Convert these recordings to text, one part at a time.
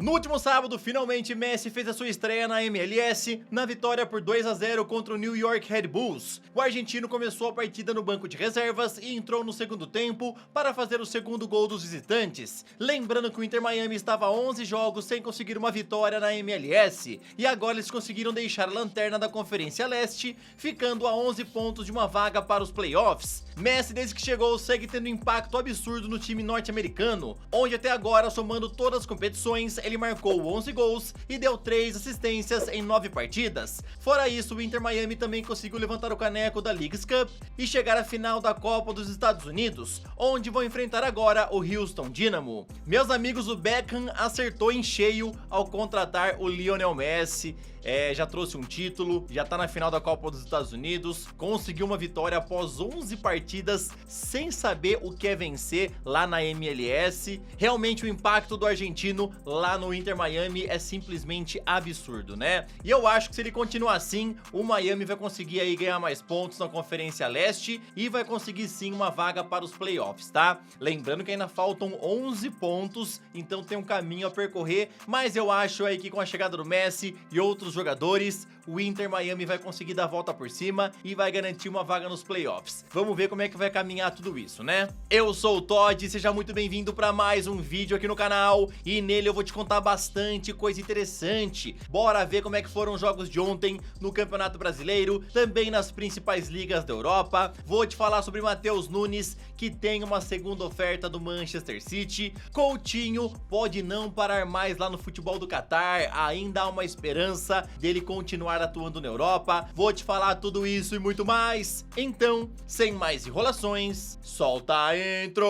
No último sábado, finalmente Messi fez a sua estreia na MLS na vitória por 2-0 contra o New York Red Bulls. O argentino começou a partida no banco de reservas e entrou no segundo tempo para fazer o segundo gol dos visitantes. Lembrando que o Inter Miami estava há 11 jogos sem conseguir uma vitória na MLS e agora eles conseguiram deixar a lanterna da Conferência Leste, ficando a 11 pontos de uma vaga para os playoffs. Messi, desde que chegou, segue tendo um impacto absurdo no time norte-americano, onde até agora, somando todas as competições, ele marcou 11 gols e deu 3 assistências em 9 partidas. Fora isso, o Inter Miami também conseguiu levantar o caneco da Leagues Cup e chegar à final da Copa dos Estados Unidos, onde vão enfrentar agora o Houston Dynamo. Meus amigos, o Beckham acertou em cheio ao contratar o Lionel Messi. Já trouxe um título, já tá na final da Copa dos Estados Unidos, conseguiu uma vitória após 11 partidas sem saber o que é vencer lá na MLS. Realmente o impacto do argentino lá no Inter Miami é simplesmente absurdo, né? E eu acho que se ele continuar assim, o Miami vai conseguir aí ganhar mais pontos na Conferência Leste e vai conseguir sim uma vaga para os playoffs, tá? Lembrando que ainda faltam 11 pontos, então tem um caminho a percorrer, mas eu acho aí que com a chegada do Messi e outros jogadores, o Inter Miami vai conseguir dar a volta por cima e vai garantir uma vaga nos playoffs. Vamos ver como é que vai caminhar tudo isso, né? Eu sou o Todd, seja muito bem-vindo para mais um vídeo aqui no canal e nele eu vou te contar bastante coisa interessante. Bora ver como é que foram os jogos de ontem no Campeonato Brasileiro, também nas principais ligas da Europa. Vou te falar sobre Matheus Nunes, que tem uma segunda oferta do Manchester City. Coutinho pode não parar mais lá no futebol do Catar, ainda há uma esperança dele continuar atuando na Europa. Vou te falar tudo isso e muito mais. Então, sem mais enrolações, solta a intro!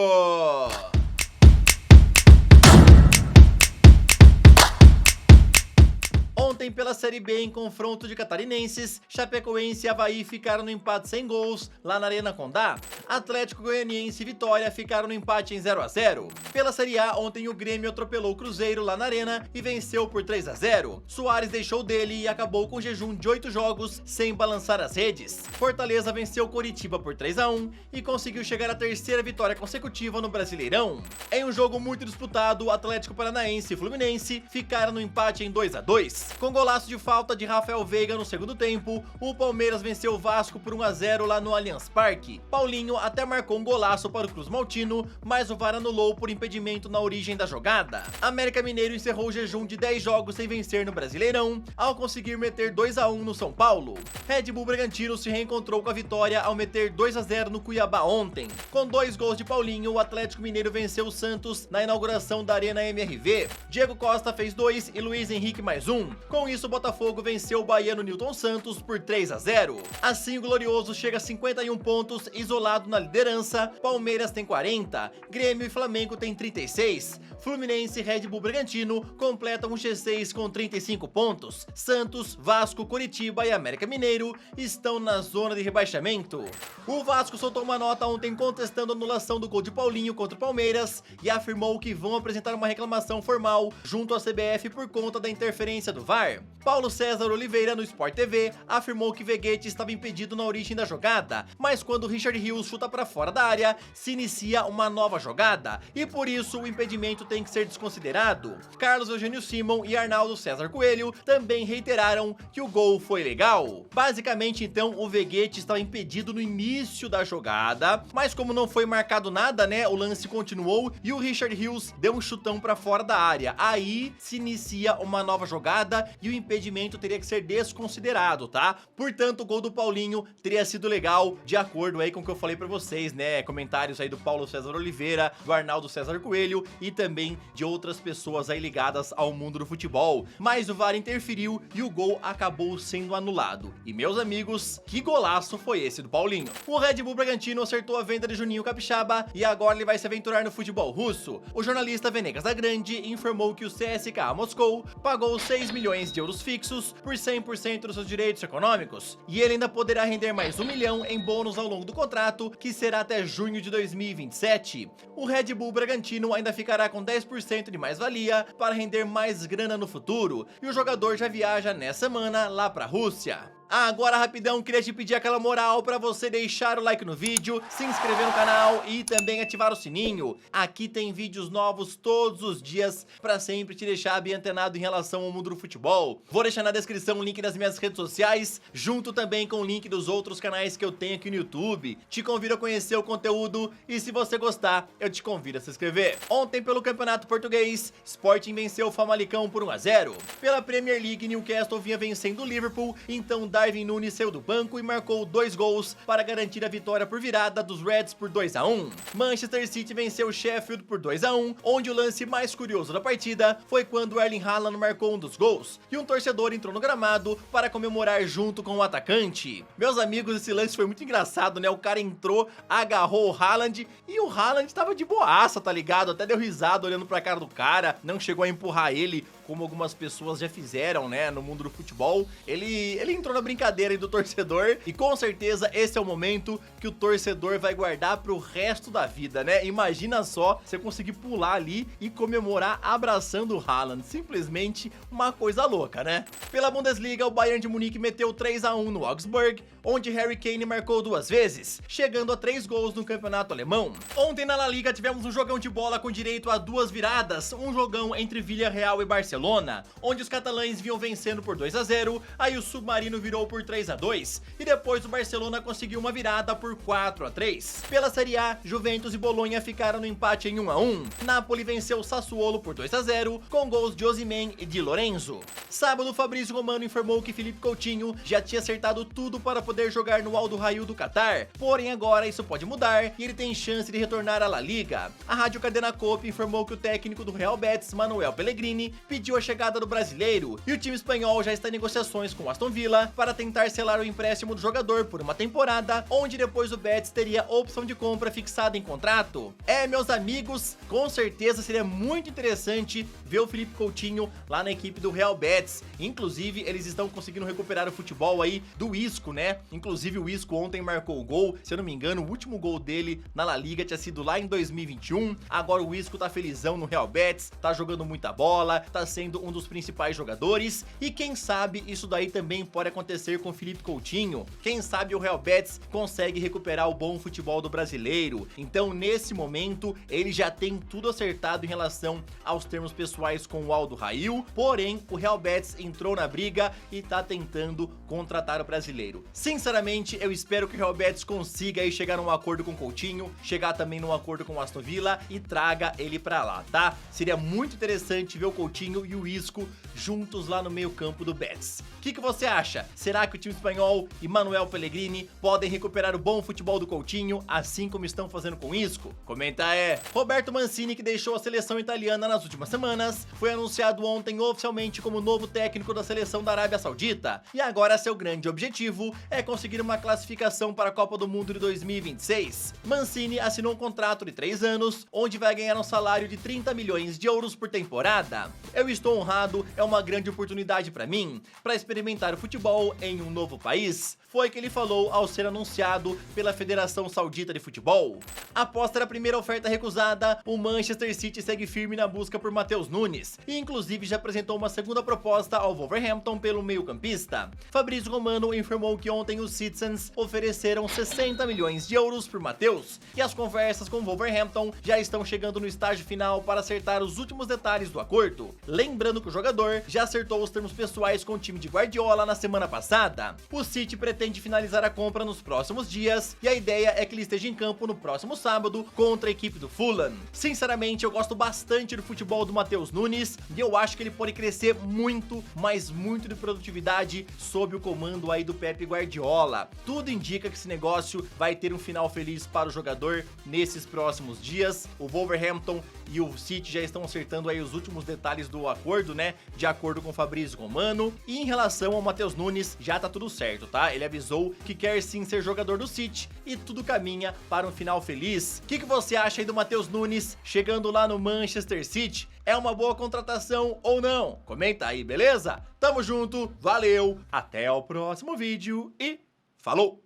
Ontem, pela Série B, em confronto de catarinenses, Chapecoense e Avaí ficaram no empate sem gols lá na Arena Condá. Atlético Goianiense e Vitória ficaram no empate em 0-0. Pela Série A, ontem o Grêmio atropelou o Cruzeiro lá na Arena e venceu por 3-0. Soares deixou dele e acabou com o jejum de 8 jogos sem balançar as redes. Fortaleza venceu Coritiba por 3-1 e conseguiu chegar à terceira vitória consecutiva no Brasileirão. Em um jogo muito disputado, o Atlético Paranaense e Fluminense ficaram no empate em 2-2. Com golaço de falta de Rafael Veiga no segundo tempo, o Palmeiras venceu o Vasco por 1-0 lá no Allianz Parque. Paulinho até marcou um golaço para o Cruz Maltino, mas o VAR anulou por impedimento na origem da jogada. América Mineiro encerrou o jejum de 10 jogos sem vencer no Brasileirão, ao conseguir meter 2-1 no São Paulo. Red Bull Bragantino se reencontrou com a vitória ao meter 2-0 no Cuiabá ontem. Com 2 gols de Paulinho, o Atlético Mineiro venceu o Santos na inauguração da Arena MRV. Diego Costa fez 2 e Luiz Henrique mais 1. Com isso, o Botafogo venceu o baiano Nilton Santos por 3-0. Assim, o Glorioso chega a 51 pontos, isolado na liderança. Palmeiras tem 40, Grêmio e Flamengo tem 36. Fluminense e Red Bull Bragantino completam o G6 com 35 pontos. Santos, Vasco, Coritiba e América Mineiro estão na zona de rebaixamento. O Vasco soltou uma nota ontem contestando a anulação do gol de Paulinho contra o Palmeiras e afirmou que vão apresentar uma reclamação formal junto à CBF por conta da interferência do VAR. Paulo César Oliveira, no Sport TV, afirmou que Veguete estava impedido na origem da jogada, mas quando Richard Rios chuta para fora da área, se inicia uma nova jogada, e por isso o impedimento tem que ser desconsiderado. Carlos Eugênio Simon e Arnaldo César Coelho também reiteraram que o gol foi legal. Basicamente, então, o Veguete estava impedido no início da jogada, mas como não foi marcado nada, né, o lance continuou e o Richard Rios deu um chutão para fora da área. Aí se inicia uma nova jogada e o impedimento teria que ser desconsiderado, tá? Portanto, o gol do Paulinho teria sido legal, de acordo aí com o que eu falei pra vocês, né? Comentários aí do Paulo César Oliveira, do Arnaldo César Coelho e também de outras pessoas aí ligadas ao mundo do futebol. Mas o VAR interferiu e o gol acabou sendo anulado. E meus amigos, que golaço foi esse do Paulinho? O Red Bull Bragantino acertou a venda de Juninho Capixaba e agora ele vai se aventurar no futebol russo. O jornalista Venegas da Grande informou que o CSKA Moscou pagou 6 milhões de euros fixos por 100% dos seus direitos econômicos, e ele ainda poderá render mais 1 milhão em bônus ao longo do contrato, que será até junho de 2027. O Red Bull Bragantino ainda ficará com 10% de mais-valia para render mais grana no futuro, e o jogador já viaja nessa semana lá para a Rússia. Agora, rapidão, queria te pedir aquela moral pra você deixar o like no vídeo, se inscrever no canal e também ativar o sininho. Aqui tem vídeos novos todos os dias pra sempre te deixar bem antenado em relação ao mundo do futebol. Vou deixar na descrição o link das minhas redes sociais, junto também com o link dos outros canais que eu tenho aqui no YouTube. Te convido a conhecer o conteúdo e se você gostar, eu te convido a se inscrever. Ontem, pelo Campeonato Português, Sporting venceu o Famalicão por 1-0. Pela Premier League, Newcastle vinha vencendo o Liverpool, então Darwin Núñez saiu do banco e marcou 2 gols para garantir a vitória por virada dos Reds por 2-1. Manchester City venceu o Sheffield por 2-1, onde o lance mais curioso da partida foi quando Erling Haaland marcou um dos gols e um torcedor entrou no gramado para comemorar junto com o atacante. Meus amigos, esse lance foi muito engraçado, né? O cara entrou, agarrou o Haaland e o Haaland tava de boaça, tá ligado? Até deu risada olhando pra cara do cara, não chegou a empurrar ele como algumas pessoas já fizeram, né, no mundo do futebol. Ele entrou na brincadeira aí do torcedor e com certeza esse é o momento que o torcedor vai guardar pro resto da vida, né? Imagina só você conseguir pular ali e comemorar abraçando o Haaland, simplesmente uma coisa louca, né? Pela Bundesliga, o Bayern de Munique meteu 3-1 no Augsburg, onde Harry Kane marcou 2 vezes, chegando a 3 gols no campeonato alemão. Ontem na La Liga tivemos um jogão de bola com direito a 2 viradas, um jogão entre Villarreal e Barcelona, onde os catalães vinham vencendo por 2-0, aí o Submarino virou por 3-2, e depois o Barcelona conseguiu uma virada por 4-3. Pela Série A, Juventus e Bolonha ficaram no empate em 1-1. Napoli venceu o Sassuolo por 2-0, com gols de Osimhen e de Lorenzo. Sábado, Fabrício Romano informou que Philippe Coutinho já tinha acertado tudo para poder jogar no Al Duhail do Catar, porém agora isso pode mudar e ele tem chance de retornar à La Liga. A Rádio Cadena Cope informou que o técnico do Real Betis, Manuel Pellegrini, pediu a chegada do brasileiro e o time espanhol já está em negociações com o Aston Villa para tentar selar o empréstimo do jogador por uma temporada, onde depois o Betis teria opção de compra fixada em contrato. Meus amigos, com certeza seria muito interessante ver o Philippe Coutinho lá na equipe do Real Betis. Inclusive, eles estão conseguindo recuperar o futebol aí do Isco, né? Inclusive, o Isco ontem marcou o gol, se eu não me engano, o último gol dele na La Liga tinha sido lá em 2021. Agora o Isco tá felizão no Real Betis, tá jogando muita bola, tá sendo um dos principais jogadores e quem sabe isso daí também pode acontecer com o Philippe Coutinho. Quem sabe o Real Betis consegue recuperar o bom futebol do brasileiro. Então, nesse momento, ele já tem tudo acertado em relação aos termos pessoais com o Al Duhail, porém, o Real Betis entrou na briga e tá tentando contratar o brasileiro. Sinceramente, eu espero que o Real Betis consiga aí chegar num acordo com o Coutinho, chegar também num acordo com o Aston Villa e traga ele pra lá, tá? Seria muito interessante ver o Coutinho e o Isco juntos lá no meio campo do Betis. O que você acha? Será que o time espanhol e Manuel Pellegrini podem recuperar o bom futebol do Coutinho, assim como estão fazendo com o Isco? Comenta aí. Roberto Mancini, que deixou a seleção italiana nas últimas semanas, foi anunciado ontem oficialmente como novo técnico da seleção da Arábia Saudita, e agora seu grande objetivo é conseguir uma classificação para a Copa do Mundo de 2026. Mancini assinou um contrato de 3 anos, onde vai ganhar um salário de 30 milhões de euros por temporada. Eu estou honrado, é uma grande oportunidade para mim, para experimentar o futebol em um novo país. Foi o que ele falou ao ser anunciado pela Federação Saudita de Futebol. Após ter a primeira oferta recusada, o Manchester City segue firme na busca por Matheus Nunes e inclusive já apresentou uma segunda proposta ao Wolverhampton pelo meio-campista. Fabrício Romano informou que ontem os Citizens ofereceram 60 milhões de euros por Matheus e as conversas com o Wolverhampton já estão chegando no estágio final para acertar os últimos detalhes do acordo. Lembrando que o jogador já acertou os termos pessoais com o time de Guardiola na semana passada. O City pretende finalizar a compra nos próximos dias e a ideia é que ele esteja em campo no próximo sábado contra a equipe do Fulham. Sinceramente, eu gosto bastante do futebol do Matheus Nunes e eu acho que ele pode crescer muito, mas muito de produtividade sob o comando aí do Pep Guardiola. Tudo indica que esse negócio vai ter um final feliz para o jogador nesses próximos dias. O Wolverhampton e o City já estão acertando aí os últimos detalhes do acordo, né? De acordo com o Fabrício Romano. E em relação ao Matheus Nunes, já tá tudo certo, tá? Ele avisou que quer sim ser jogador do City e tudo caminha para um final feliz. O que você acha aí do Matheus Nunes chegando lá no Manchester City? É uma boa contratação ou não? Comenta aí, beleza? Tamo junto, valeu, até o próximo vídeo e falou!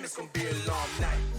It's gonna be a long night.